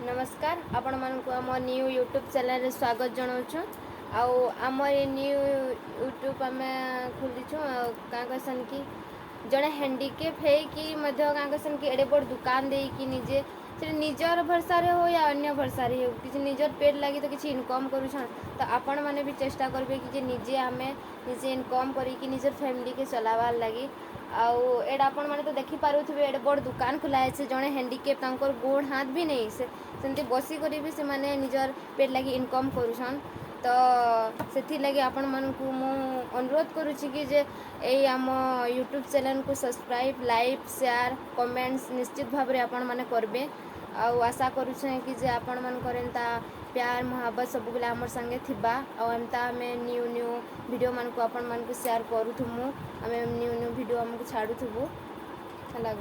नमस्कार आपण मानक आम न्यू यूट्यूब चैनल स्वागत जनाऊँ आम न्यू यूट्यूब आम खोलीचु क्या कहसन कि जड़े हैंडिकेप है कि क्या कहसन कि एडे बड़ दुकान दे कि निजे से निजर भरसा हो या अन्य भरसा हो कि निजर पेट लगी तो किसी इनकम करुछन तो आपण मैंने भी चेष्टा करेंगे कि निजे आम निजे इनकम करी निजर फैमिली के चलावार लगी आउ एडा आपण मैंने तो देखी पारुथिबे एडे बड़ दुकान खुला है से जड़े हैंडिकेप तांकर गोड़ हाथ भी नहीं से सेमती बसिक भी से माने निजर पेट लगी इनकम करुछन तो से लगे आपण मानकु मु अनुरोध करुछि कि जे एई आम यूट्यूब चैनल को सब्सक्राइब लाइक शेयर कमेंट्स निश्चित भाव में आपण माने करबे आउ आशा करुछे कि जे आपण मानकर एंता प्यार मोहब्बत सब बेले आमर संगे थिबा आ एमता आमे न्यू न्यू वीडियो मानकु आपण मानकु शेयर करूथुमु आमे न्यू न्यू वीडियो हमकु छाड़ुथुबु हला।